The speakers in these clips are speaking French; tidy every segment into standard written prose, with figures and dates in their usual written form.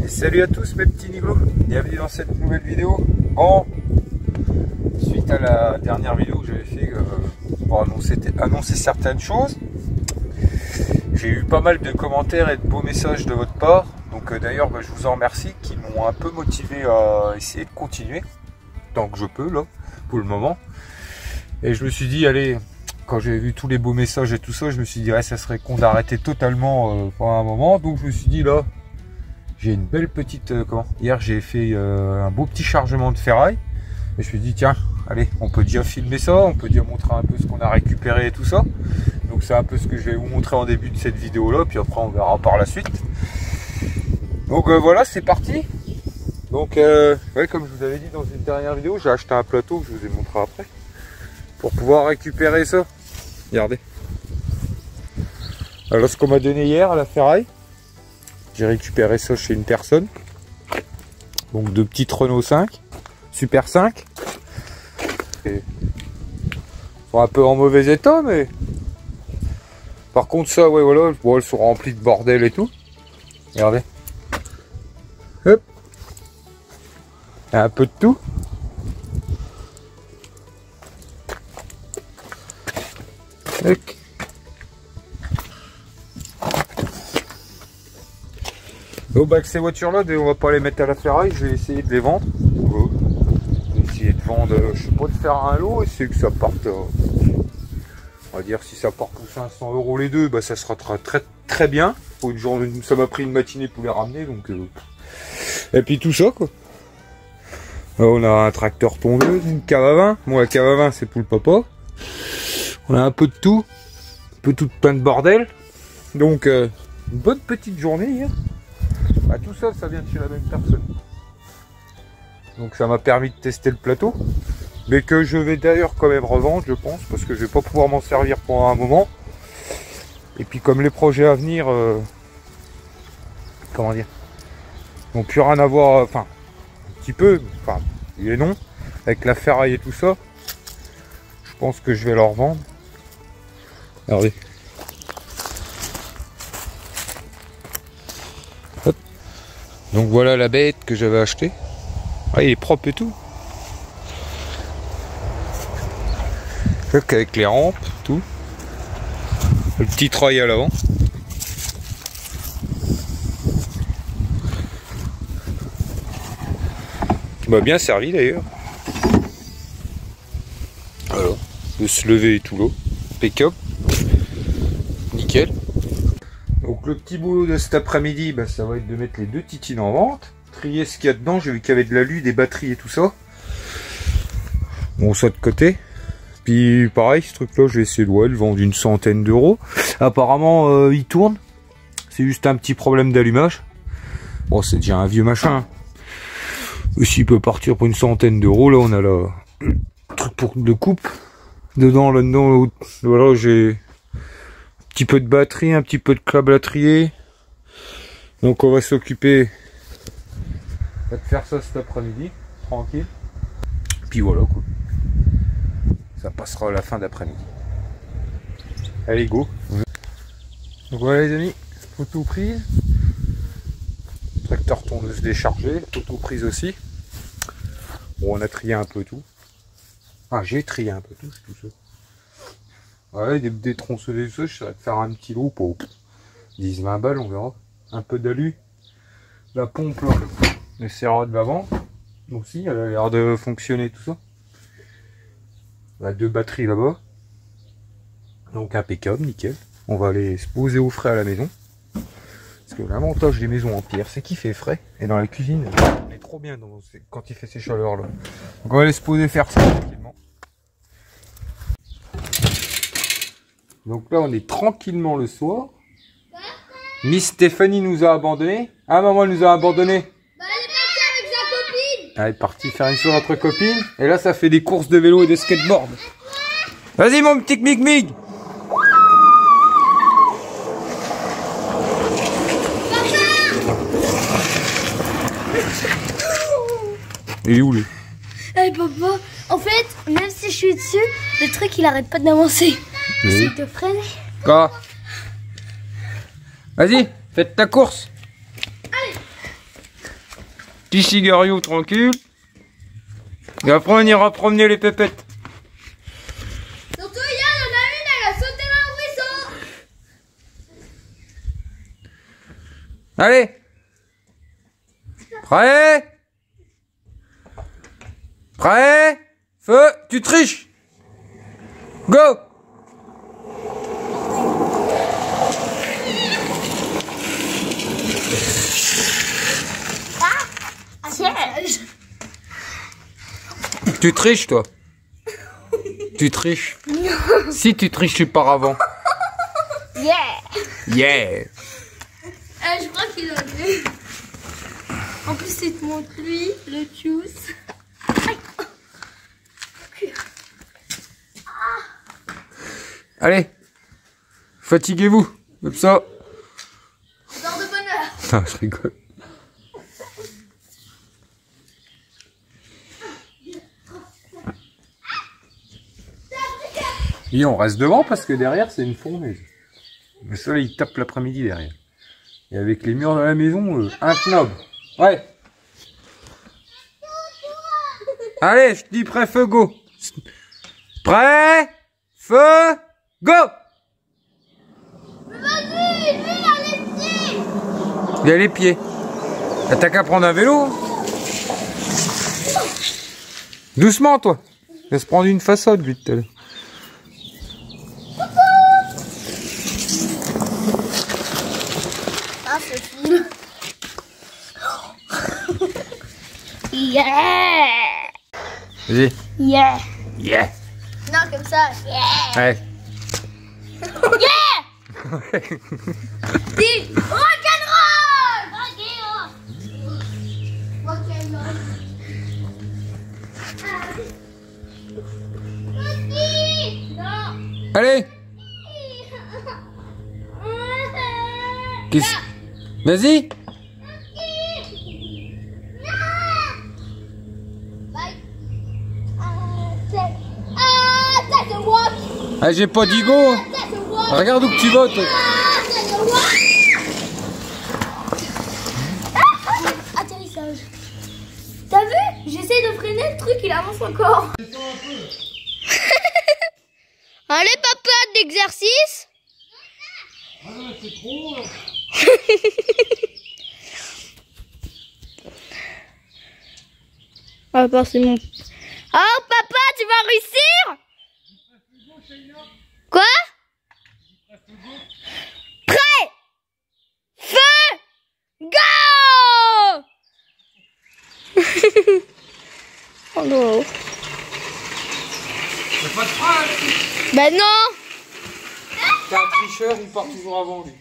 Salut à tous mes petits niglos, bienvenue dans cette nouvelle vidéo. Bon, suite à la dernière vidéo que j'avais fait pour annoncer certaines choses, j'ai eu pas mal de commentaires et de beaux messages de votre part. Donc d'ailleurs je vous en remercie, qui m'ont un peu motivé à essayer de continuer tant que je peux là, pour le moment. Et je me suis dit, allez, quand j'ai vu tous les beaux messages et tout ça, je me suis dit, ouais, ça serait con d'arrêter totalement pendant un moment. Donc je me suis dit, là, j'ai une belle petite... hier, j'ai fait un beau petit chargement de ferraille. Et je me suis dit, tiens, allez, on peut déjà filmer ça, on peut déjà montrer un peu ce qu'on a récupéré et tout ça. Donc c'est un peu ce que je vais vous montrer en début de cette vidéo-là, puis après on verra par la suite. Donc voilà, c'est parti. Donc, ouais, comme je vous avais dit dans une dernière vidéo, j'ai acheté un plateau que je vous ai montré après, pour pouvoir récupérer ça. Regardez. Alors, ce qu'on m'a donné hier à la ferraille, j'ai récupéré ça chez une personne. Donc, deux petites Renault 5, Super 5. Et ils sont un peu en mauvais état, mais par contre, ça, ouais, voilà, bon, elles sont remplies de bordel et tout. Regardez. Hop. Il y a un peu de tout. Tac. Bon, bah, que ces voitures-là, on va pas les mettre à la ferraille, je vais essayer de les vendre. Je vais essayer de vendre, je sais pas, de faire un lot, essayer que ça parte. On va dire, si ça part pour 500 € les deux, bah ça sera très bien. Pour une journée, ça m'a pris une matinée pour les ramener, donc. Et puis tout ça, quoi. Alors, on a un tracteur tondeuse, une cave à vin. Bon, la cave à vin, c'est pour le papa. On a un peu de tout, un peu tout plein de bordel. Donc, une bonne petite journée hier. Bah, tout ça, ça vient de chez la même personne. Donc, ça m'a permis de tester le plateau. Mais que je vais d'ailleurs quand même revendre, je pense, parce que je vais pas pouvoir m'en servir pendant un moment. Et puis, comme les projets à venir, comment dire, n'ont plus rien à voir, enfin, un petit peu, enfin, oui et non, avec la ferraille et tout ça. Je pense que je vais leur vendre. Regardez. Hop. Donc voilà la bête que j'avais achetée. Ah, il est propre et tout. Avec les rampes, tout. Le petit treuil à l'avant. Qui m'a bien servi d'ailleurs. Voilà. De se lever et tout l'eau. Impeccable. Nickel. Donc le petit boulot de cet après-midi, bah, ça va être de mettre les deux titines en vente. Trier ce qu'il y a dedans. J'ai vu qu'il y avait de l'alu, des batteries et tout ça. Bon, ça de côté. Puis pareil, ce truc là, je vais essayer de le vendre une centaine d'euros. Apparemment, il tourne. C'est juste un petit problème d'allumage. Bon, c'est déjà un vieux machin. S'il peut partir pour une centaine d'euros, là on a le truc pour de coupe. Dedans, là-dedans, voilà, j'ai un petit peu de batterie, un petit peu de câble à trier. Donc on va s'occuper de faire ça cet après-midi, tranquille. Puis voilà quoi. Ça passera à la fin d'après-midi. Allez, go. Donc voilà les amis, photo prise. Tracteur tondeuse déchargé, photo prise aussi. Bon, on a trié un peu tout. Ah, j'ai trié un peu tout, c'est tout ça. Ouais, des tronçonneuses et tout ça, je saurais faire un petit lot pour 10-20 balles, on verra. Un peu d'alu. La pompe là, le serrure de l'avant. Aussi, elle a l'air de fonctionner tout ça. On a deux batteries là-bas. Donc impeccable, nickel. On va aller se poser au frais à la maison. Parce que l'avantage des maisons en pierre, c'est qu'il fait frais. Et dans la cuisine, on est trop bien quand il fait ces chaleurs là. Donc on va aller se poser faire ça tranquillement. Donc là on est tranquillement le soir. Miss Stéphanie nous a abandonnés. Ah, maman nous a abandonnés. Bah, elle est partie avec sa copine. Elle est partie faire une soirée entre copines. Et là ça fait des courses de vélo et de skateboard. Vas-y mon petit mig-mig. Il est où lui? Hey papa, en fait, même si je suis dessus, le truc il arrête pas d'avancer. J'essaie de freiner. Quoi? Vas-y, faites ta course. Allez. Petit cigario tranquille. Et après on ira promener les pépettes. Surtout hier, il y en a une, elle a sauté dans le ruisseau. Allez. Prêt? Prêt? Feu, tu triches. Go. Tu triches, toi. Tu triches. Si tu triches, tu pars avant. Yeah. Yeah. Je crois qu'il a vu. En plus, il te montre lui, le juice. Allez. Fatiguez-vous. Comme ça. Dors de bonne heure. Ah, je rigole. Et on reste devant parce que derrière c'est une fournaise. Le soleil tape l'après-midi derrière. Et avec les murs de la maison, intenable. Ouais. Allez, je dis prêt, feu, go. Prêt, feu, go. Vas-y, lui, il a les pieds. Il a les pieds. T'as qu'à prendre un vélo. Doucement, toi. Laisse prendre une façade, lui, tout à l'heure. Ah, ce film. Yeah. Vas-y. Yeah. Yeah. Non, comme ça. Yeah. Ouais. Yeah. Dis rock'n'roll. Rock'n'roll. Non. Allez. Qu'est-ce... Vas-y. Ah, j'ai pas dit go. Regarde où que tu vas, toi. Atterrissage. T'as vu? J'essaie de freiner, le truc il avance encore. Allez papa, d'exercice. Ah non, c'est trop. Ah bah c'est mon... Oh papa, tu vas réussir? Quoi? Prêt? Feu? Go! Oh non. T'as pas de frein. Bah non. T'es un tricheur, il part toujours avant lui.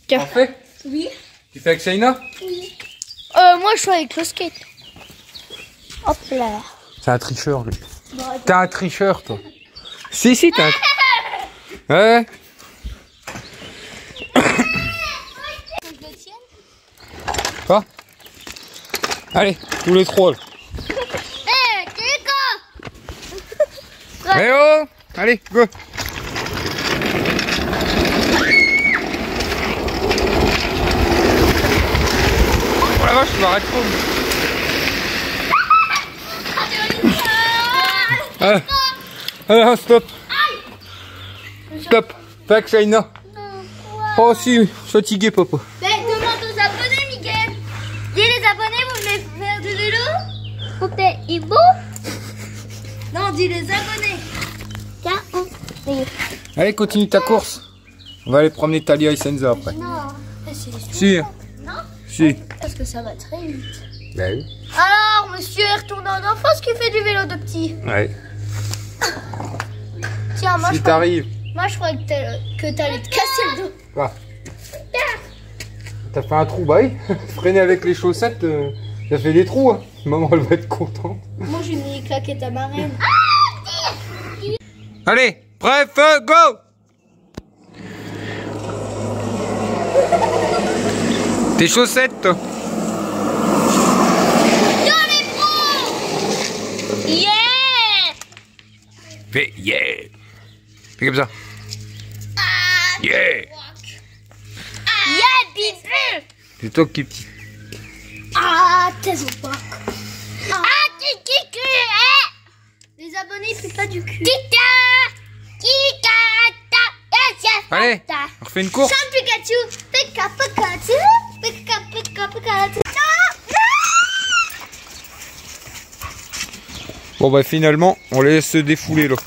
Tiens. T'en fais? Oui. Tu fais avec Shaina? Oui. Moi je suis avec le skate. Hop là. C'est un tricheur lui. T'es un tricheur toi. Si t'es un... Ouais. Quoi? Allez, tous les trois là. Eh oh! Allez, go! Oh la vache, tu m'arrêtes pas! Ah, stop! Stop! Fais avec Shaina! Oh si, fatigué papa! Mais demande aux abonnés, Miguel! Dis les abonnés, vous voulez faire du vélo? Faut faire Ibo? Non, dis les abonnés! Tiens, Allez, continue ta course! On va aller promener Talia et Senza après. non, Si! non? Si! Parce que ça va très vite. Bah oui. Alors, monsieur est retourné en enfance qui fait du vélo de petit. Ouais. Tiens, moi Si je t'arrives. croyais que t'allais te casser le dos. Quoi? T'as fait un trou, bah oui. Freiner avec les chaussettes, ça fait des trous. Hein. Maman, elle va être contente. Moi, j'ai mis claquer ta marraine. Allez, prêt, feu, go! Tes chaussettes, toi. Yo les pros! Yeah! Fais yeah! Fais comme ça. Yeah! Yeah, bisous! C'est toi qui es petit. Ah, t'es ou pas. Ah, qui. Les abonnés, ils font pas du cul. Allez, on refait une course. Chante Pikachu. Pikachu. Bon bah finalement, on les laisse se défouler là.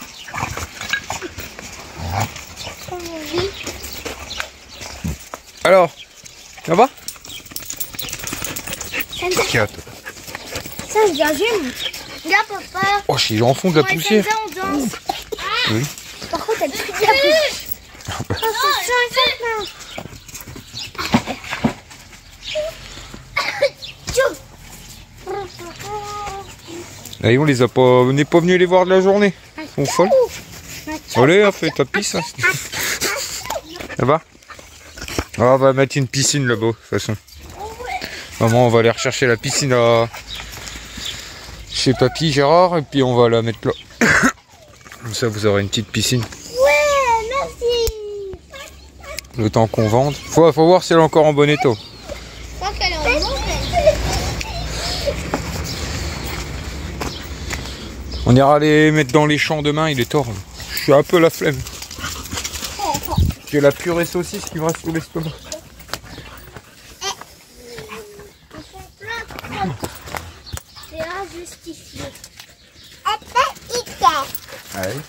Alors, ça va? Ça me j'aime. Regarde papa. Oh, j'ai en fond de la poussière. On danse. Oui. Par contre, elle pris de la poussière. Oh, c'est Allez, on les a pas. On n'est pas venu les voir de la journée. Ils sont folles. Allez, fais ta piscine. Ça va? Ah, on va mettre une piscine là-bas, de toute façon. Maman, on va aller rechercher la piscine à... chez Papy Gérard, et puis on va la mettre là. Comme ça, vous aurez une petite piscine. Ouais, merci. Le temps qu'on vende. Faut voir si elle est encore en bon état. Je crois qu'elle est en bon. On ira les mettre dans les champs demain, il est tard. Je suis un peu la flemme. J'ai la purée saucisse qui me reste sous l'estomac. C'est injustifié. Allez.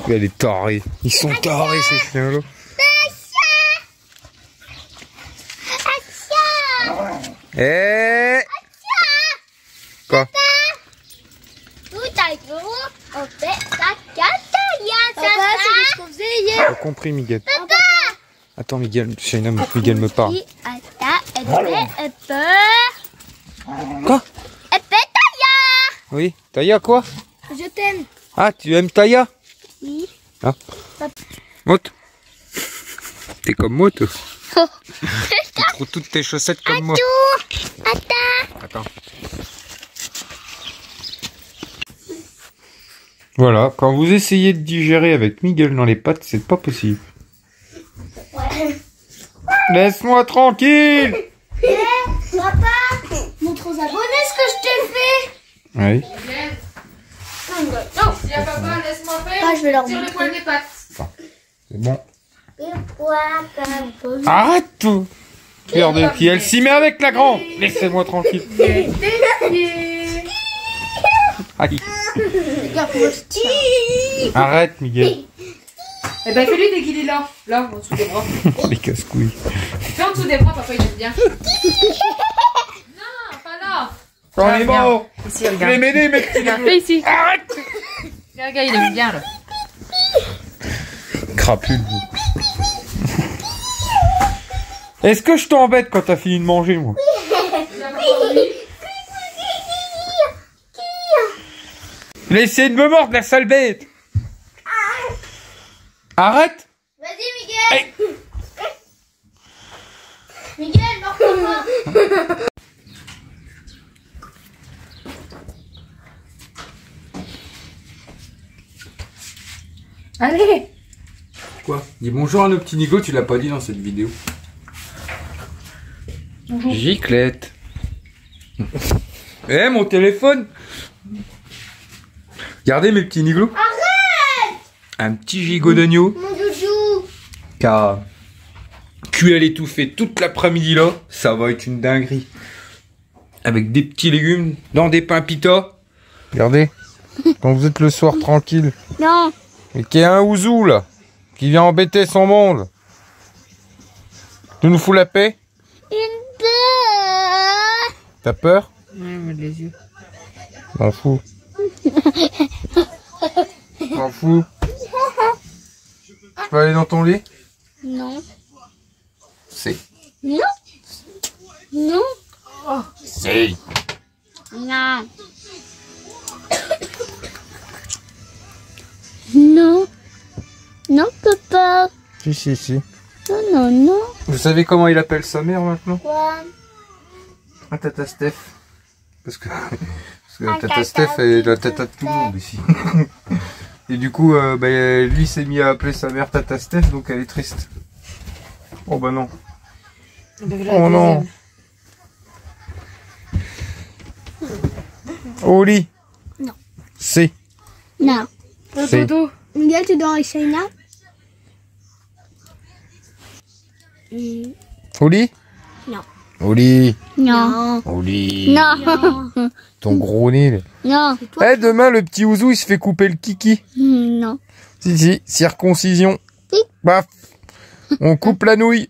Elle est tarée. Ils sont tarés ces chiens-là. Eh quoi? Pas compris, Miguel. Attends, Miguel, Miguel me parle. Quoi? Oui, Taya quoi? Je t'aime. Ah, tu aimes Taya? Oui. Ah. Motte. T'es comme moi, toi. Tu trouves toutes tes chaussettes comme moi. Attends. Voilà, quand vous essayez de digérer avec Miguel dans les pattes, c'est pas possible. Ouais. Laisse-moi tranquille. Papa, montre aux abonnés ce que je t'ai fait. Oui. Non, dis à papa, laisse-moi faire. Ah, je vais leur Tire le montrer. poil des pattes. C'est bon. Arrête tout. Regardez, puis elle s'y met avec la grande. Laissez-moi tranquille. Aïe. Arrête, Miguel. Eh ben fais-lui dès qu'il est là. Là, en dessous des bras. Les casse-couilles. Fais en dessous des bras, papa il aime bien. Non, pas là. J'en ai marre. Ici, Je vais m'aider, mes petits. Fais ici. Arrête. Regarde, il aime bien là. Crapule. Est-ce que je t'embête quand t'as fini de manger, moi? Laissez de me mordre, la sale bête. Arrête. Vas-y, Miguel. Hey. Miguel, mord-moi. Allez. Quoi? Dis bonjour à nos petits Nigo, tu l'as pas dit dans cette vidéo. Bonjour. Giclette. Eh, mon téléphone. Regardez mes petits Niglos. Arrête. Un petit gigot d'agneau. Mon doudou. Qui a cuit à l'étouffer toute l'après-midi là. Ça va être une dinguerie. Avec des petits légumes dans des pains pita. Regardez. Quand vous êtes le soir tranquille. Non. Et qu'il y a un ouzou là. Qui vient embêter son monde. Tu nous fous la paix? Une peur. T'as peur? Ouais, les yeux. M'en fous. M'en fous. Tu peux aller dans ton lit? Non. C'est. Non. Non. C'est. Non. Non. Non, papa. Si. Non, non, non. Vous savez comment il appelle sa mère maintenant? Quoi? Ah, Tata Steph. Parce que Tata Steph est la tata de tout le monde ici. Et du coup, lui s'est mis à appeler sa mère Tata Steph, donc elle est triste. Oh bah non. Oh non. Au lit. Non. C'est. Non. C'est. Miguel, tu dors avec Shaina? Au lit? Non. Au lit. Non. Au lit. Non. Ton gros nez. Là. Non. Eh, demain, le petit Ouzou, il se fait couper le kiki. Non. Si, circoncision. Baf. On coupe la nouille.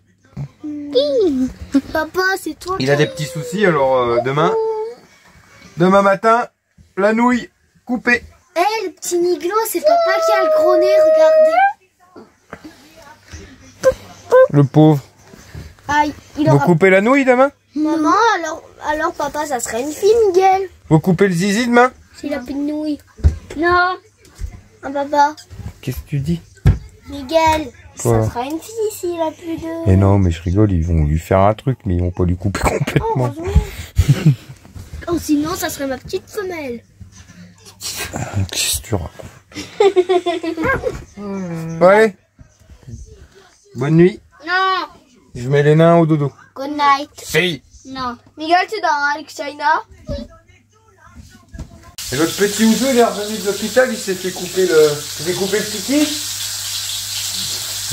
Papa, c'est toi. Il a des petits soucis, alors demain matin, la nouille coupée. Eh, le petit Niglo, c'est papa qui a le gros nez, regardez. Le pauvre. Aïe, il Vous aura... coupez la nouille demain? Maman, alors papa, ça serait une fille, Miguel. Vous coupez le zizi demain? S'il a plus de nouilles. Non. Ah, papa. Qu'est-ce que tu dis? Miguel, Quoi? ça sera une fille s'il a plus de... Mais non, mais je rigole, ils vont lui faire un truc, mais ils vont pas lui couper complètement. Oh, sinon, ça serait ma petite femelle. Qu'est-ce que tu racontes? Ouais. Bonne nuit. Non. Je mets les nains au dodo. Good night. Fille. Non. Miguel, tu dors avec Shaina? Et votre petit Ouzou, il est revenu de l'hôpital, il s'est fait couper le kiki.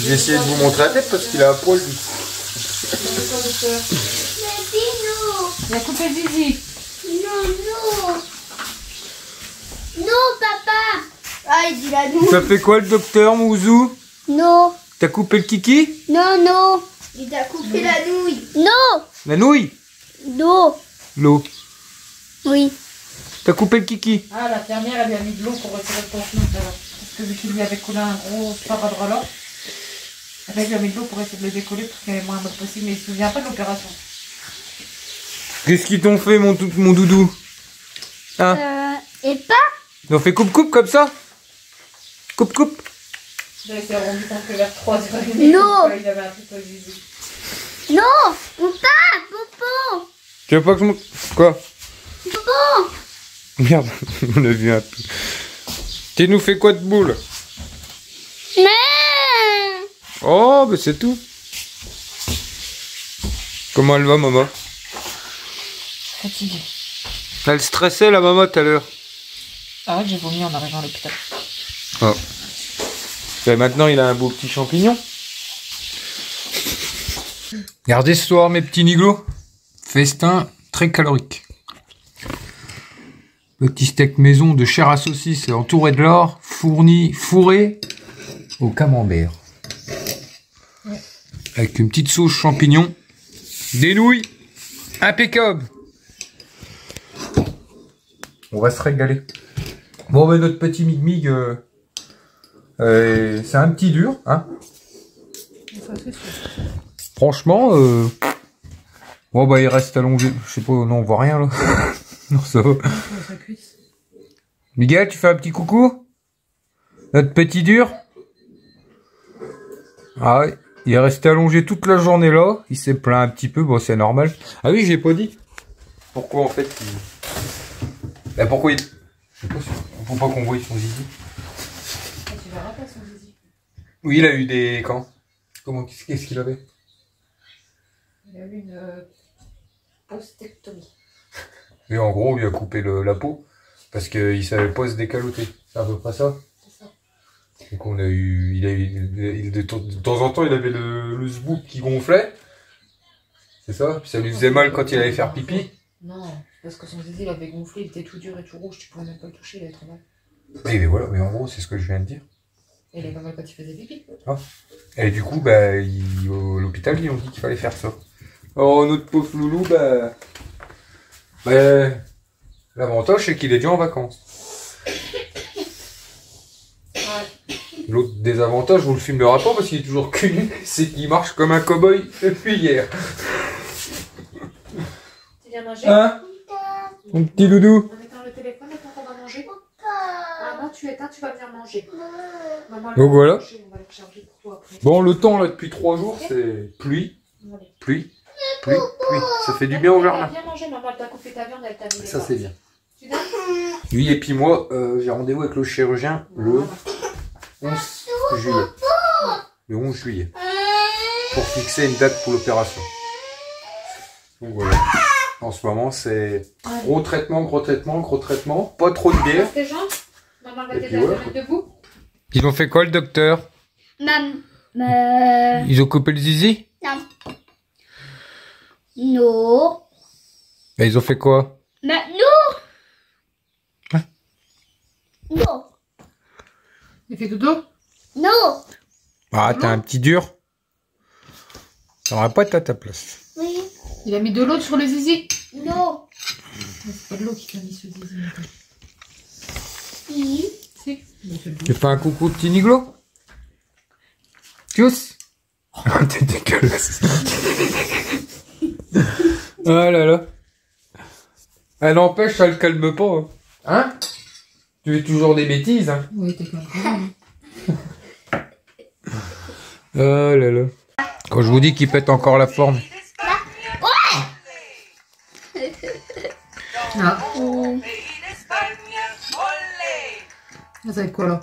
J'ai essayé de vous montrer la tête parce qu'il a un poil. Mais dis-nous. Il a coupé Zizi. Non. Non, papa. Ah, il dit la nouille. Ça fait quoi le docteur, Mouzou? Non. T'as coupé le kiki? Non. Il t'a coupé la nouille. Non. La nouille? L'eau. Oui. T'as coupé le kiki? Ah, l'infirmière, elle lui a mis de l'eau pour retirer le pansement. Parce que vu qu'il lui avait collé un gros sparadrap, elle lui a mis de l'eau pour essayer de le décoller pour qu'elle ait le moins mode possible. Mais il se souvient pas de l'opération. Qu'est-ce qu'ils t'ont fait, mon doudou? Hein? Et pas. Ils ont fait coupe-coupe comme ça? Coupe-coupe? Il a été rendu compte que vers 3h30, Non. il avait un truc au zizi. Non. Ou pas. Popo. Tu veux pas que je monte? Quoi? Popo. Merde, on a vu un peu. Tu nous fais quoi de boule? Mais. Oh, bah c'est tout. Comment elle va, maman? Fatiguée. Elle stressait, la maman, tout à l'heure. Ah ouais, j'ai vomi en arrivant à l'hôpital. Oh. Et maintenant, il a un beau petit champignon. Regardez ce soir, mes petits niglos. Festin très calorique. Petit steak maison de chair à saucisse entouré de l'or, fourré au camembert. Ouais. Avec une petite sauce champignon. Des nouilles. Impeccable. On va se régaler. Bon, ben notre petit mig-mig, c'est un petit dur, hein. Ça, c'est sûr. Franchement, bon, bah, il reste allongé. Je sais pas, non, on voit rien, là. Non, ça va. Miguel, tu fais un petit coucou? Notre petit dur? Ah ouais, il est resté allongé toute la journée là. Il s'est plaint un petit peu, bon, c'est normal. Ah oui, j'ai pas dit. Pourquoi, en fait, bah, pourquoi il... Je sais pas, faut pas qu'on voie son zizi. Ah, tu verras pas son zizi. Oui, il a eu des... Comment, qu'est-ce qu'il avait? Il a eu une postectomie. Et en gros, il a coupé la peau parce qu'il savait pas se décaloter. C'est à peu près ça. C'est ça. Donc on a eu, de temps en temps, il avait le zbouk qui gonflait. C'est ça. Puis ça lui faisait mal quand il allait faire pipi. Non, parce que son zizi il avait gonflé, il était tout dur et tout rouge, tu pouvais même pas le toucher, il avait trop mal. Oui, mais voilà. Mais en gros, c'est ce que je viens de dire. Et il avait pas mal quand il faisait pipi. Ah. Et du coup, bah, à l'hôpital, ils ont dit qu'il fallait faire ça. Oh, notre pauvre loulou, bah, l'avantage, c'est qu'il est déjà en vacances. Ouais. L'autre désavantage, je vous le filmera pas parce qu'il est toujours cul, c'est qu'il marche comme un cow-boy depuis hier. Tu viens manger? Hein? Mon petit loulou. On éteint le téléphone et quand on va manger? Ah non, tu éteins, tu vas venir manger. Maman, Donc voilà. Manger, on va le recharger pour toi après. Bon, le temps, là, depuis 3 jours, c'est pluie. Allez. Pluie. Ça fait du bien au jardin. Viens manger, maman, elle t'a coupé ta viande, elle t'a mis les Ça, pâtes. c'est bien. Lui et puis moi, j'ai rendez-vous avec le chirurgien le 11 juillet. Le 11 juillet. Pour fixer une date pour l'opération. Donc voilà. En ce moment, c'est gros traitement. Pas trop de bière. Tes jambes. Maman va t'aider à ouais. te mettre debout. Ils ont fait quoi, le docteur? Ils ont coupé le zizi? Non. Et ils ont fait quoi? Non. Hein? Non. Il fait dodo? Non. Ah, t'es un petit dur. T'aurais pas été à ta place. Oui. Il a mis de l'eau sur le zizi. Non. C'est pas de l'eau qui t'a mis sur le zizi. Si. Si. Il a fait de l'eau. Tu fais un coucou, petit Niglo? Tchuss. T'es dégueulasse. Oh là là. Elle n'empêche, ça le calme pas. Hein, hein? Tu fais toujours des bêtises, hein? Oui, t'es quand même. Oh là là. Quand je vous dis qu'il pète encore la forme. Ah. Ça va être quoi là?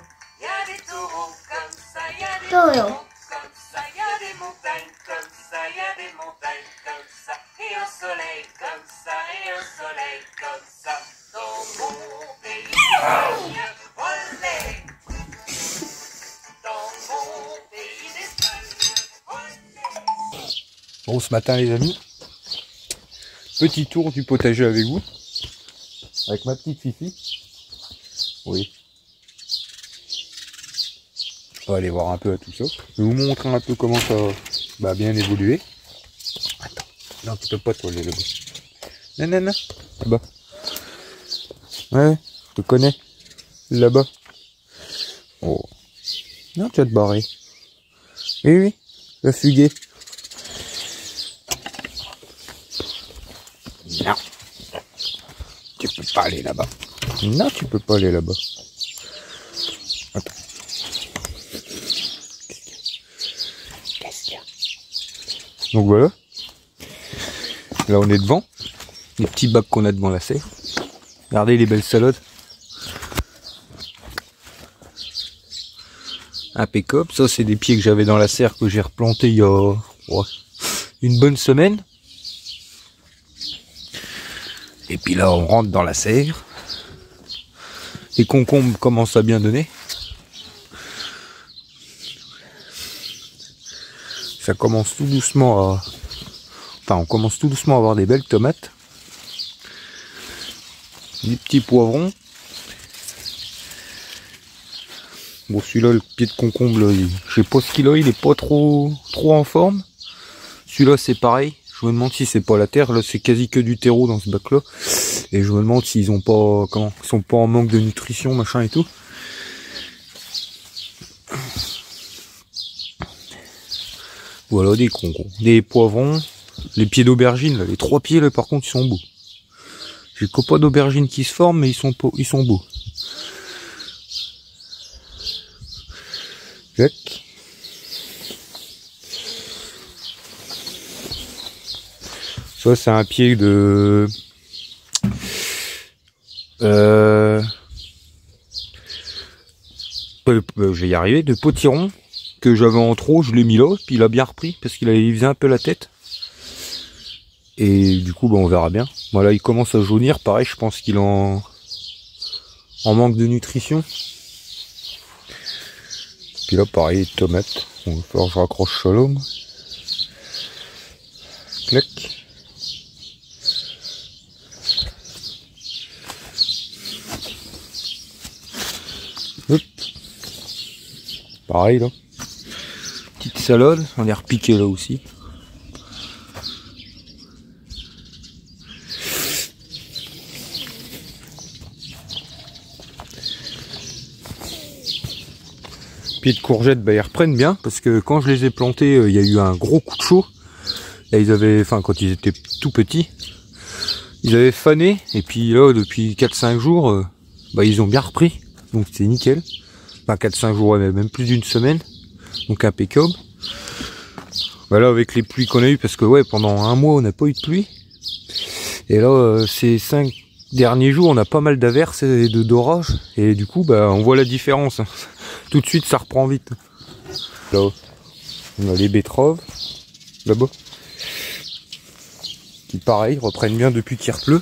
Toro. Bon, ce matin, les amis, petit tour du potager avec vous, avec ma petite Fifi. Oui. On va aller voir un peu à tout ça. Je vais vous montrer un peu comment ça va bien évoluer. Attends, non, tu peux pas toi aller là-bas. Non, non, non, là-bas. Ouais, je te connais. Là-bas. Oh. Non, tu vas te barrer. Oui, oui, va fuguer. Non. Tu peux pas aller là-bas. Non, tu peux pas aller là-bas. Attends. Qu'est-ce qu'il y a? Donc voilà. Là, on est devant. Les petits bacs qu'on a devant la serre. Regardez les belles salades. Impeccable. Ça, c'est des pieds que j'avais dans la serre que j'ai replanté il y a une bonne semaine. Et puis là, on rentre dans la serre. Les concombres commencent à bien donner. Ça commence tout doucement à... Enfin, on commence tout doucement à avoir des belles tomates. Des petits poivrons. Bon, celui-là, le pied de concombre, là, je sais pas ce qu'il a, il est pas trop en forme. Celui-là, c'est pareil. Je me demande si c'est pas la terre. Là, c'est quasi que du terreau dans ce bac-là. Et je me demande s'ils ont pas, ils sont pas en manque de nutrition, machin et tout. Voilà, des concombres, des poivrons, les pieds d'aubergine, là, les 3 pieds, là, par contre, ils sont beaux. J'ai pas d'aubergine qui se forment, mais ils sont beaux. Jack. Ça, c'est un pied de... je vais y arriver, de potiron que j'avais en trop, je l'ai mis là, puis il a bien repris parce qu'il faisait un peu la tête. Et du coup, bah, on verra bien. Voilà, il commence à jaunir, pareil, je pense qu'il en manque de nutrition. Puis là, pareil, tomates. On va falloir que je raccroche ça là. Clac. Hop. Pareil là. Petite salade, on est repiqué là aussi. Pieds de courgettes, bah, ils reprennent bien parce que quand je les ai plantés, il y a eu un gros coup de chaud. Là, ils avaient, enfin quand ils étaient tout petits, ils avaient fané et puis là depuis 4-5 jours, bah, ils ont bien repris. Donc c'est nickel. Enfin 4-5 jours, ouais, même plus d'une semaine. Donc impeccable. Voilà, avec les pluies qu'on a eues, parce que ouais, pendant un mois on n'a pas eu de pluie. Et là c'est Dernier jour, on a pas mal d'averses et d'orages. Et du coup, bah, on voit la différence. Tout de suite, ça reprend vite. Là, on a les betteraves. Là-bas. Qui, pareil, reprennent bien depuis qu'il pleut.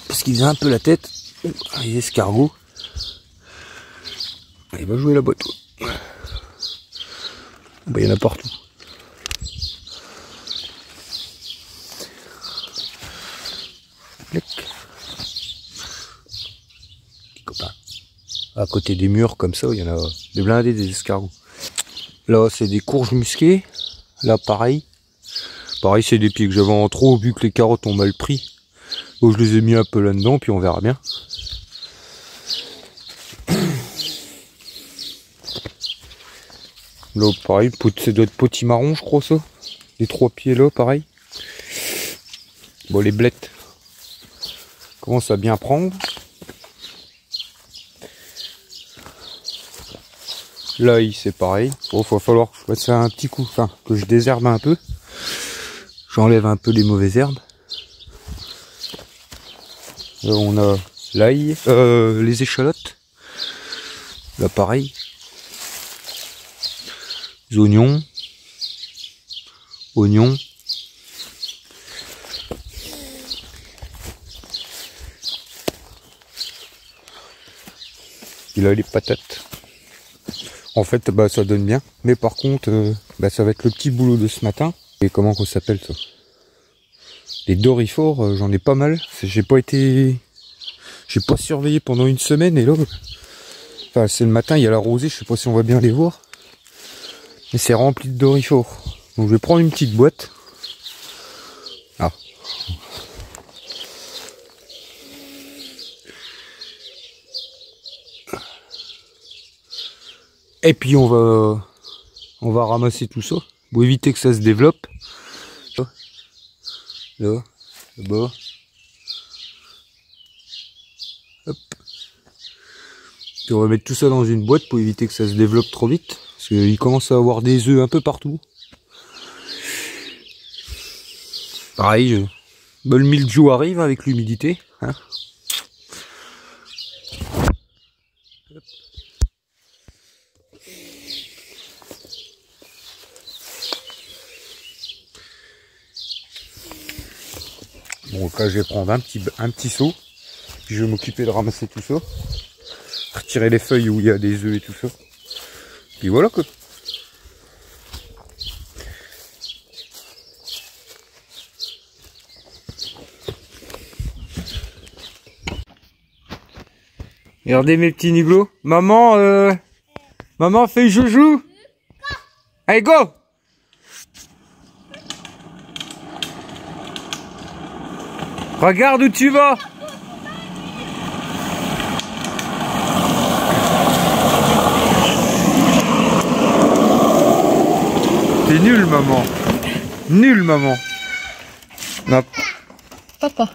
Parce qu'ils ont un peu la tête. Les escargots. Il va jouer là-bas, toi. Bah, il y en a partout. Petit copain. À côté des murs, comme ça, il y en a des blindés, des escargots. Là, c'est des courges musquées. Là, pareil. Pareil, c'est des pieds que j'avais en trop, vu que les carottes ont mal pris. Bon, je les ai mis un peu là-dedans, puis on verra bien. Là, pareil, ça doit être potimarron, je crois, ça. Les 3 pieds là, pareil. Bon, les blettes commencent à bien prendre. Là, c'est pareil. Bon, va falloir que je fasse un petit coup, enfin, que je désherbe un peu. J'enlève un peu les mauvaises herbes. Là, on a l'ail, les échalotes. Là, pareil. Les oignons. Oignons. Et là, les patates. En fait, bah, ça donne bien. Mais par contre, bah, ça va être le petit boulot de ce matin. Et comment qu'on s'appelle ça? Les dorifores, j'en ai pas mal. J'ai pas surveillé pendant une semaine. Et là, enfin, c'est le matin, il y a la rosée. Je sais pas si on va bien les voir. Mais c'est rempli de dorifores. Donc je vais prendre une petite boîte. Ah. Et puis on va ramasser tout ça pour éviter que ça se développe. Là, là-bas. Hop. Puis on va mettre tout ça dans une boîte pour éviter que ça se développe trop vite. Parce qu'il commence à avoir des œufs un peu partout. Pareil, bah, le mildiou arrive avec l'humidité. Hein. Bon, là, je vais prendre un petit seau. Puis je vais m'occuper de ramasser tout ça. Retirer les feuilles où il y a des œufs et tout ça. Puis voilà quoi. Regardez mes petits niblos. Maman, maman fait joujou. Allez, go! Regarde où tu vas. T'es nul, maman. Nul, maman. Non. Papa.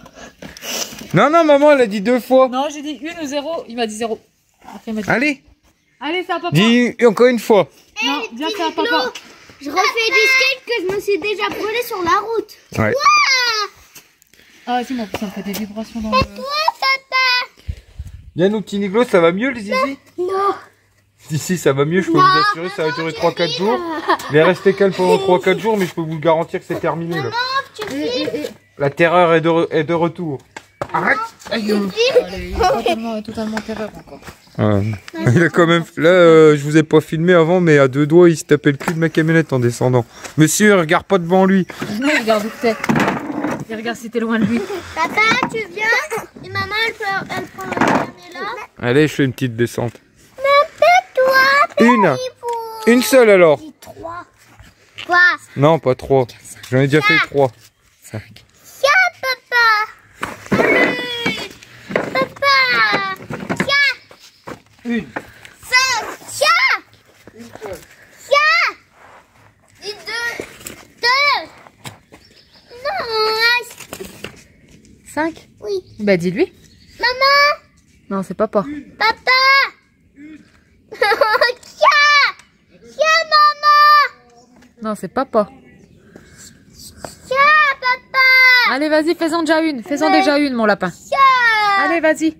Non, non, maman, elle a dit 2 fois. Non, j'ai dit 1 ou 0. Il m'a dit 0. Après, il m'a dit... Allez. Allez, c'est à papa. Dis encore une fois. Non, viens, c'est à papa. Je refais du skate que je me suis déjà brûlé sur la route. Ouais. Ah, si, mon ça me fait des vibrations dans le... Bien, nos petits niglos, ça va mieux, les zizi? Non. Si, ça va mieux, je peux vous assurer, ça va durer 3-4 jours. Il est resté calme pendant 3-4 jours, mais je peux vous le garantir que c'est terminé, là. La terreur est de retour. Arrête! Il est totalement terreur encore. Il a quand même... Là, je vous ai pas filmé avant, mais à 2 doigts, il se tapait le cul de ma camionnette en descendant. Monsieur, regarde pas devant lui. Non, regarde où t'es. Il regarde si t'es loin de lui. Papa, tu viens? Et maman, elle prend le dernier là. Allez, je fais une petite descente. Toi, Une seule alors. 3. Quoi? Non, pas 3. J'en ai déjà fait 3. 5. Tiens, papa. Allez. Papa. Tiens. 1. 5. Tiens. Tiens. Et 2. Non. 5? Oui. Bah, dis-lui. Maman. Non, c'est papa. Papa. Tiens. Tiens, maman. Non, c'est papa. Tiens, papa. Allez, vas-y, fais-en déjà une. Fais-en déjà une, mon lapin. Tiens. Allez, vas-y.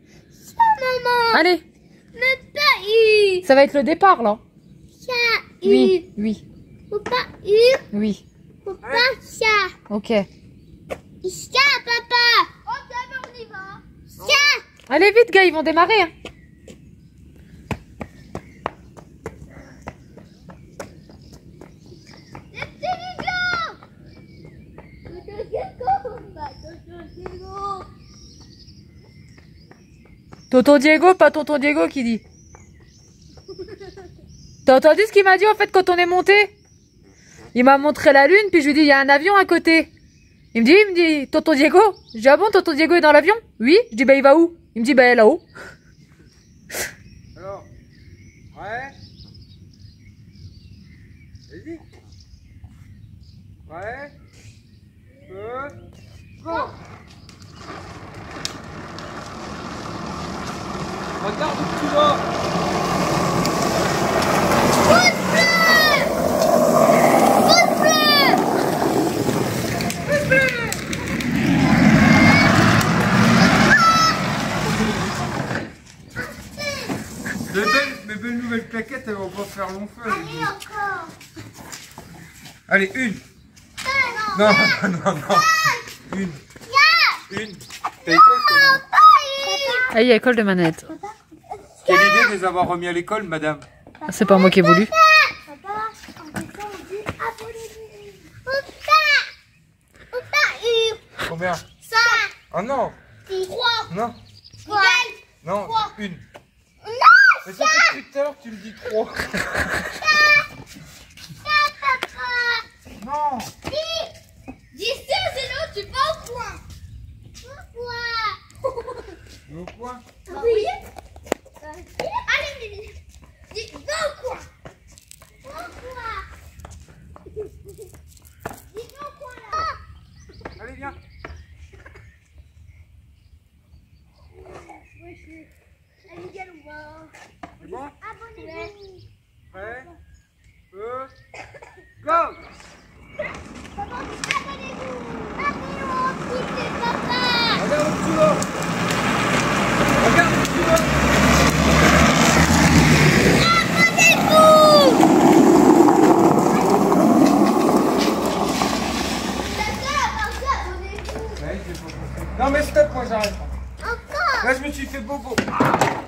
Maman. Allez. Mais pas eu. Ça va être le départ, là. Ça eu. Oui, oui, Ou pas eu. oui. Ou pas ça. Ok. Ça, papa. Ok, mais on y va. Ça. Allez, vite, gars, ils vont démarrer. Hein. Les petits gigots. Toto Diego. Tonton Diego, pas Tonton Diego qui dit. T'as entendu ce qu'il m'a dit en fait quand on est monté? Il m'a montré la lune, puis je lui dis il y a un avion à côté. Il me dit Tonton Diego. Je dis ah bon, Tonton Diego est dans l'avion? Oui. Je dis bah il va où? Il me dit bah là-haut. Alors, ouais. Vas-y. Ouais. Go. Regarde où tu vas. Mes belles nouvelles plaquettes, elles vont pas faire long feu. Allez, encore. Allez, une. Non. Non. Une. Une. T'as école, Ah, il y a école de manette. quelle idée de les avoir remis à l'école, madame? C'est pas moi qui ai voulu. Papa, en fait, on dit abonnez-vous. Papa, Combien? ça. Ah non. 3. Non. Non, Trois. une. Non, Mais ça fait depuis tout à l'heure que tu me dis trop. papa. Non. 10 sinon tu vas au coin. Pourquoi? Mais au coin. Oui. Allez, dis, va au coin. Pourquoi? Dis va au coin là. Allez, viens. Allez, Miguel, on va. C'est bon? Abonnez-vous. Prêt? Go. Papa, abonnez-vous. Abonnez-vous, c'est papa. Regarde où tu vas. Regarde où tu vas. Ouais, c'est bon. Non mais stop, moi j'arrête. Encore. Là je me suis fait bobo. Non, menteur.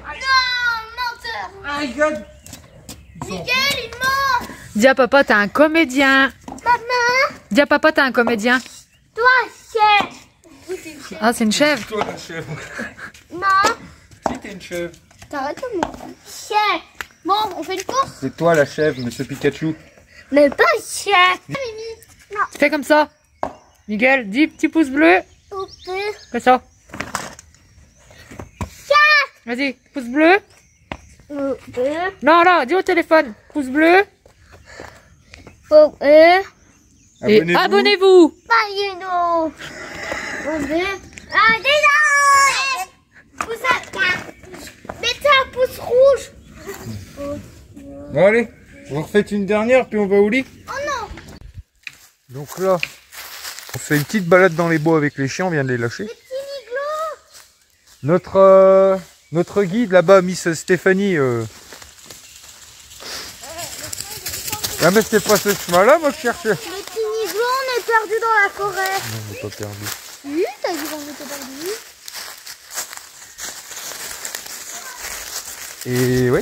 Ah regarde. Miguel, il ment. Dis à papa, t'es un comédien. Maman, Dis à papa, t'es un comédien. toi, chef. Ah, c'est une chèvre. Toi la chèvre. Non. Si t'es une chèvre. T'arrêtes de me chef. Bon, on fait une course. C'est toi la chèvre, monsieur Pikachu. Mais pas chef. Non. Fais comme ça. Miguel, dis petit pouce bleu. Ok. Fais ça. Vas-y, pouce bleu. Ok. Non, là, dis au téléphone. Pouce bleu. Ok. Et abonnez-vous. Paillez-nous. Ok. Ah, déjà. Pouce à... Mettez un pouce rouge. Bon allez, on refait une dernière puis on va au lit. Oh non. Donc là, on fait une petite balade dans les bois avec les chiens, on vient de les lâcher. Les petits miglots. Notre guide là-bas, Miss Stéphanie. Ah mais c'était pas ce chemin-là moi que je cherchais. Les petits miglots, on est perdus dans la forêt. Non, on n'est pas perdu. Oui, t'as dit qu'on était perdus. Et oui.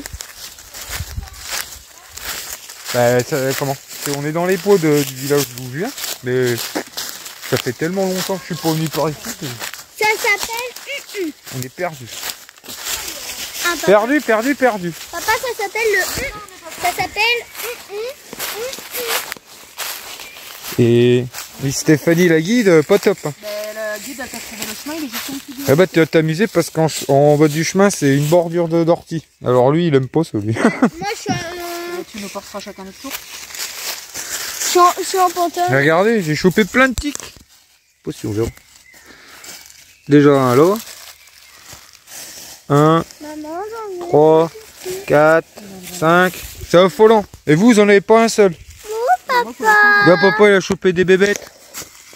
Bah, comment? On est dans les pots du village d'où je viens, mais ça fait tellement longtemps que je suis pas venu par ici que Ça s'appelle on est perdu. Ah, papa. Perdu. Papa, ça s'appelle le Ça s'appelle Et Stéphanie la guide, pas top. Hein. Le guide a trouvé le chemin, il est juste en dessous. Eh bah tu vas t'amuser parce qu'en bas du chemin c'est une bordure d'ortie. Alors lui il aime pas celui. Moi, je suis Tu nous porteras chacun notre tour. je suis en pantalon. Regardez, j'ai chopé plein de tiques. Pas si on verra. Déjà un là. 1, Maman, j'en ai 3, 4, 5. C'est affolant. Et vous en avez pas un seul. papa. Là papa il a chopé des bébêtes.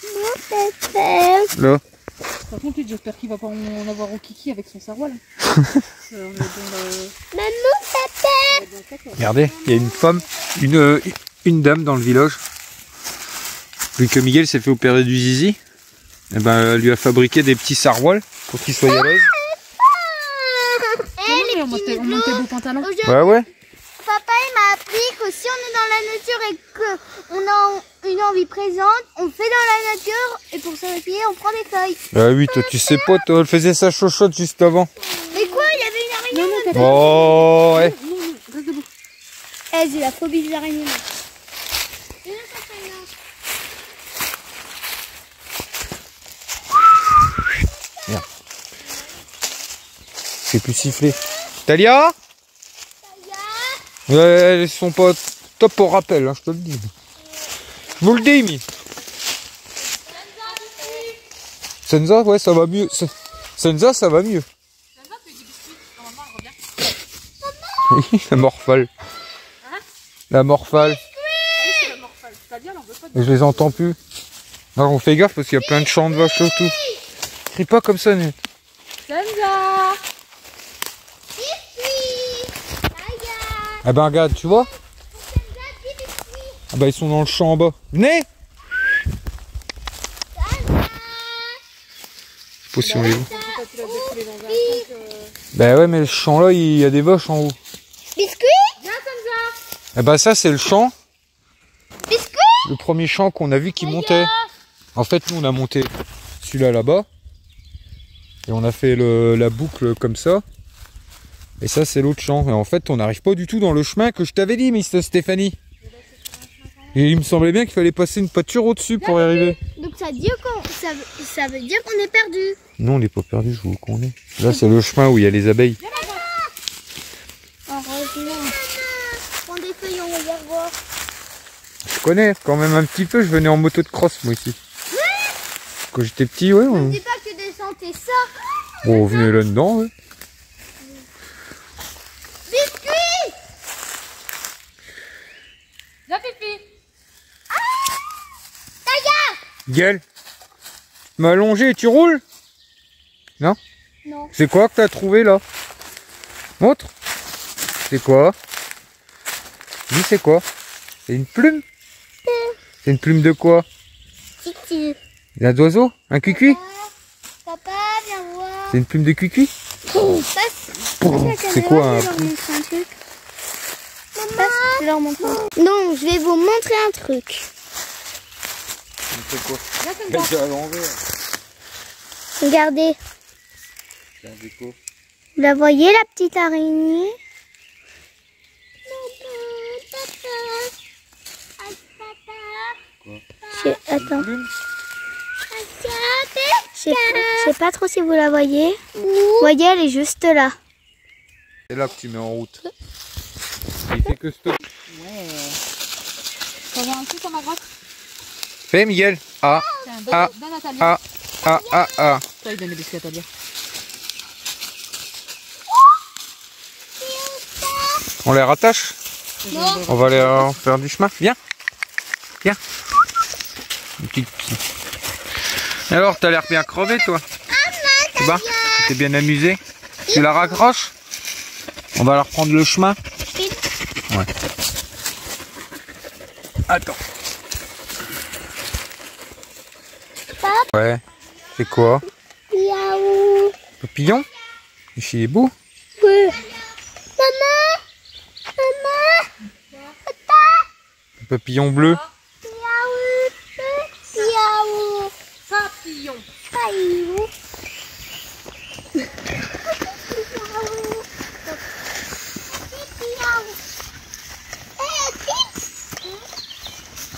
Mon pépé. Là. Par contre, j'espère qu'il va pas en avoir au kiki avec son saroual. Maman, papa. Regardez, il y a une femme, une dame dans le village. Vu que Miguel s'est fait opérer du zizi, et ben, elle lui a fabriqué des petits sarouals pour qu'il soit à l'aise. On montait beau pantalon. Ouais, ouais. Papa il m'a appris que si on est dans la nature et qu'on a une envie présente, on fait dans la nature et pour se réveiller on prend des feuilles. Ah oui, toi tu sais pas, toi, elle faisait sa chochotte juste avant. Mais quoi, il y avait une araignée? Oh, ouais. Non, reste debout. Eh, j'ai la phobie des araignées. Merde. Je sais plus siffler. Talia? Ouais, elles sont pas top au rappel, hein, je te le dis. Je vous le dis, mi. Senza, ouais, ça va mieux. Senza, ça va mieux. La morphale. La morphale. Et je les entends plus. Non, on fait gaffe parce qu'il y a plein de champs de vaches autour. Crie pas comme ça, Net. Senza. Ah ben regarde, tu vois. Ah bah ils sont dans le champ en bas. Venez. Je sais pas si on les voit. Bah ouais, mais le champ là, il y a des vaches en haut. Biscuit. Viens, Senza. Ah bah ça c'est le champ. Biscuit. Le premier champ qu'on a vu qui montait. En fait nous on a monté celui-là là-bas. Et on a fait la boucle comme ça. Et ça c'est l'autre champ. Et en fait on n'arrive pas du tout dans le chemin que je t'avais dit, Miss Stéphanie. Et il me semblait bien qu'il fallait passer une pâture au-dessus pour y arriver. Donc ça veut dire qu'on est perdu. Non, on n'est pas perdu, je vois où qu'on est. Là c'est le chemin où il y a les abeilles. Heureusement. Prends des feuilles, on va y revoir. Je connais quand même un petit peu, je venais en moto de cross moi ici. Quand j'étais petit, ouais. Ne dis pas que tu descendais ça. Bon, on venait là-dedans, ouais. Biscuit. Viens, Pipi. Miguel, tu m'as allongé et tu roules? Non? Non. C'est quoi que t'as trouvé là? Montre. C'est quoi? Dis c'est quoi? C'est une plume? C'est une plume de quoi? Titi. Un d'oiseau? Un cuicui? Papa, viens voir. C'est une plume de cuicui? C'est quoi un plume? Je leur montre un truc. Non, je vais vous montrer un truc. C'est quoi? C'est à l'envers. Regardez. C'est un déco. Vous la voyez, la petite araignée? Attends. Je sais pas trop si vous la voyez. Vous voyez, elle est juste là. C'est là que tu mets en route. Il fait que stop. Ouais. T'as vu un truc sur ma grotte? Fais Miguel. Ah. Ah. Donne à Talia. Ah. Ah. Ah. Ah. Toi, il donne les biscuits à Talia. On les rattache? Non. On va aller faire du chemin. Viens. Viens. Une petite... Alors, t'as l'air bien crevé, toi. Tu vas? Tu t'es bien amusé? Tu la raccroches? On va leur prendre le chemin. Ouais. Attends. Ouais. C'est quoi? Miaou. Papillon? Il est beau. Ouais. Maman. Maman. Un papillon bleu. Miaou. Miaou. Papillon. Miaou.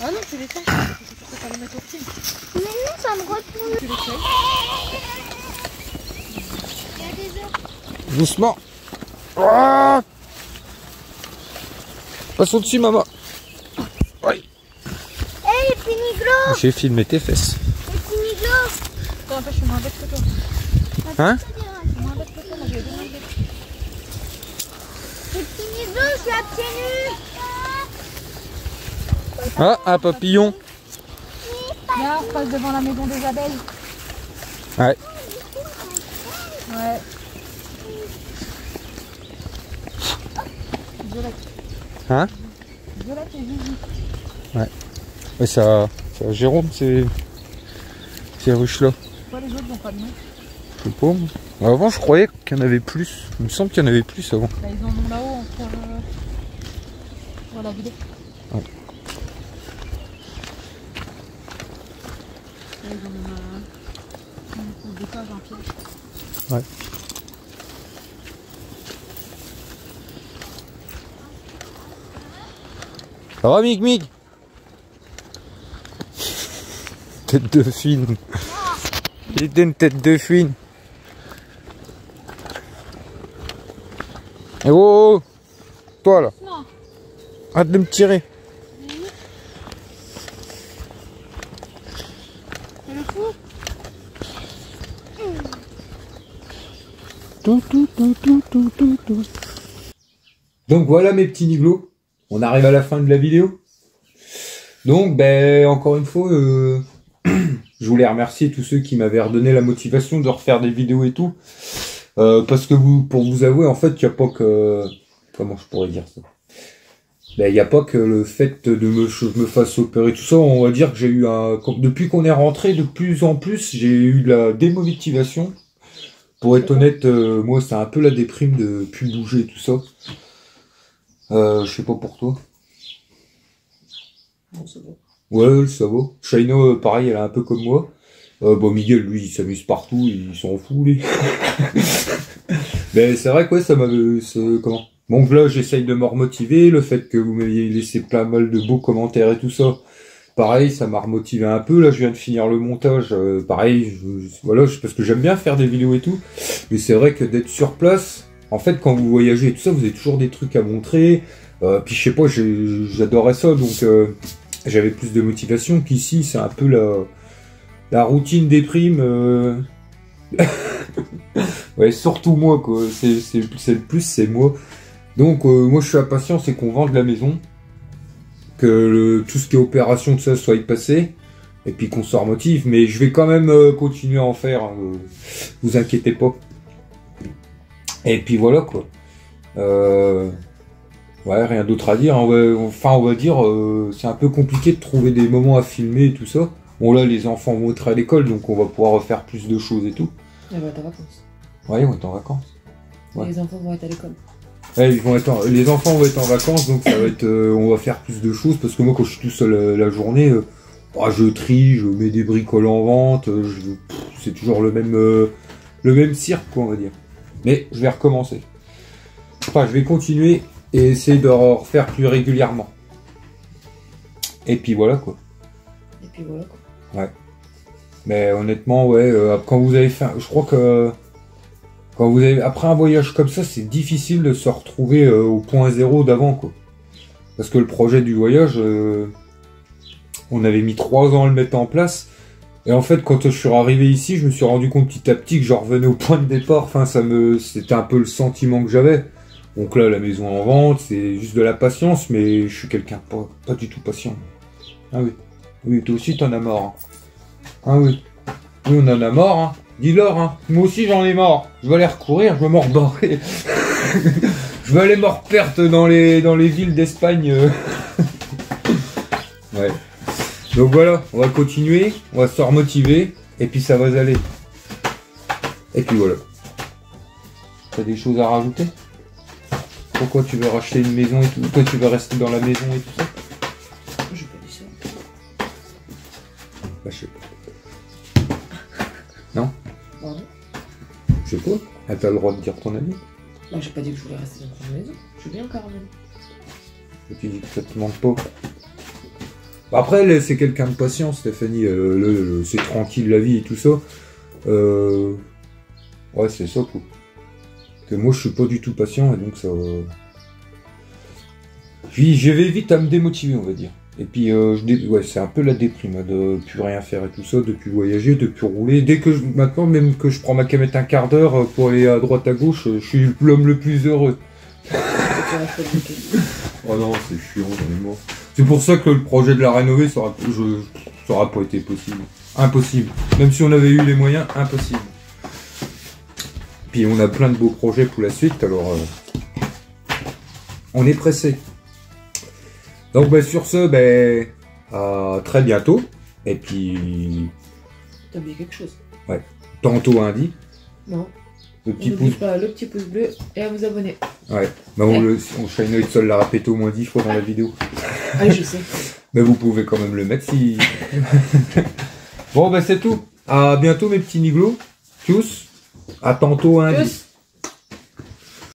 Ah non, tu les fais. Tu peux pas les mettre au pied. Mais non, ça me retourne. Tu les fais. Il y a des œufs. Doucement. Ah, passe au-dessus, maman. Oui. Hé, les petits miglos. J'ai filmé tes fesses. Les petits miglos. Attends, je suis moins bête que toi. Hein? Je suis moins bête que toi, moi j'ai deux mains bêtes. Les petits miglos, je suis à pieds nus. Ah, un papillon. Là, on passe devant la maison des abeilles. Ouais. Ouais. Violette. Hein? Violette et Vivi. Ouais. Ouais, ça Jérôme, ces ruches-là. Pourquoi les autres n'ont pas de nom? Je sais pas. Avant, je croyais qu'il y en avait plus. Il me semble qu'il y en avait plus avant. Bah, ils en ont là-haut entre. Voilà, vidéo. Ouais. Là, ils en ont un décage, un piège. Ouais. Ça va, Mick Mick? Tête de fine. Il était une tête de fine. Eh oh, oh, toi là. Non. Arrête de me tirer. C'est le fou. Tout. Donc voilà mes petits niglos. On arrive à la fin de la vidéo. Donc ben encore une fois, je voulais remercier tous ceux qui m'avaient redonné la motivation de refaire des vidéos et tout. Parce que pour vous avouer, en fait, il n'y a pas que... Comment je pourrais dire ça? Ben, il n'y a pas que le fait de je me fasse opérer, tout ça. On va dire que j'ai eu un... Depuis qu'on est rentré, de plus en plus, j'ai eu de la démotivation. Pour être honnête, moi, c'est un peu la déprime de plus bouger et tout ça. Je sais pas pour toi. Bon, c'est bon. Ouais, ça va. Shaino, pareil, elle est un peu comme moi. Bon, Miguel, lui, il s'amuse partout, il s'en fout, lui. Mais c'est vrai que ouais, ça m'avait... Comment? Bon, là, j'essaye de me remotiver. Le fait que vous m'aviez laissé plein mal de beaux commentaires et tout ça, pareil, ça m'a remotivé un peu. Là, je viens de finir le montage. Pareil, voilà, parce que j'aime bien faire des vidéos et tout. Mais c'est vrai que d'être sur place, en fait, quand vous voyagez et tout ça, vous avez toujours des trucs à montrer. Puis je sais pas, j'adorais ça, donc j'avais plus de motivation qu'ici. C'est un peu la routine déprime. Ouais, surtout moi, quoi. C'est le plus, c'est moi. Donc, moi, je suis impatient, c'est qu'on vende la maison. Que tout ce qui est opération, tout ça, soit passé. Et puis qu'on se remotive. Mais je vais quand même continuer à en faire. Vous inquiétez pas. Et puis voilà, quoi. Ouais, rien d'autre à dire. On va dire, c'est un peu compliqué de trouver des moments à filmer et tout ça. Bon, là, les enfants vont être à l'école, donc on va pouvoir refaire plus de choses et tout. Elle va être en vacances. Ouais, ils vont être en vacances. Ouais. Les enfants vont être à l'école. Ouais, les enfants vont être en vacances, donc ça va être, on va faire plus de choses, parce que moi, quand je suis tout seul la journée, je trie, je mets des bricoles en vente, c'est toujours le même cirque, quoi, on va dire. Mais je vais recommencer. Enfin, je vais continuer et essayer de refaire plus régulièrement. Et puis voilà, quoi. Ouais. Mais honnêtement, ouais, quand vous avez fait, je crois que après un voyage comme ça, c'est difficile de se retrouver au point zéro d'avant, quoi. Parce que le projet du voyage, on avait mis 3 ans à le mettre en place. Et en fait, quand je suis arrivé ici, je me suis rendu compte petit à petit que je revenais au point de départ. Enfin, c'était un peu le sentiment que j'avais. Donc là, la maison en vente, c'est juste de la patience, mais je suis quelqu'un pas du tout patient. Ah oui. Oui, toi aussi t'en as marre. Hein. Ah oui. Oui, on en a marre, hein. Dis-leur, hein. Moi aussi j'en ai marre. Je vais aller recourir, je vais m'en rebarrer. Je vais aller me reperdre dans les villes d'Espagne. Ouais. Donc voilà, on va continuer, on va se remotiver, et puis ça va aller. Et puis voilà. T'as des choses à rajouter? Pourquoi tu veux racheter une maison et tout? Toi tu veux rester dans la maison et tout ça? J'ai pas dit ça. Bah je sais pas. Non? Pardon? Je sais pas. Ah, t'as le droit de dire ton avis. Bah j'ai pas dit que je voulais rester dans une maison. Je suis bien quand même. Et tu dis que ça te manque pas. Après, c'est quelqu'un de patient, Stéphanie. C'est tranquille la vie et tout ça. Ouais, c'est ça, quoi. Que moi, je suis pas du tout patient et donc ça. Puis, je vais vite à me démotiver, on va dire. Et puis, ouais, c'est un peu la déprime de plus rien faire et tout ça, de plus voyager, de plus rouler. Maintenant, même que je prends ma camette un quart d'heure pour aller à droite à gauche, je suis l'homme le plus heureux. Oh non, c'est chiant, j'en ai marre. C'est pour ça que le projet de la rénover, ça aura pas été possible. Impossible. Même si on avait eu les moyens, impossible. Puis on a plein de beaux projets pour la suite, alors on est pressé. Donc bah, sur ce, bah, à très bientôt. Et puis... T'as oublié quelque chose? Ouais. Tantôt lundi. Non. Le petit N'oubliez pouce. pas le petit pouce bleu et à vous abonner. Ouais. Bah, on Shine Sol l'a répété au moins 10 fois dans la vidéo. Ah, je sais. Mais vous pouvez quand même le mettre si... Bon bah c'est tout. À bientôt mes petits niglos. Tchuss. À tantôt lundi. Tchuss.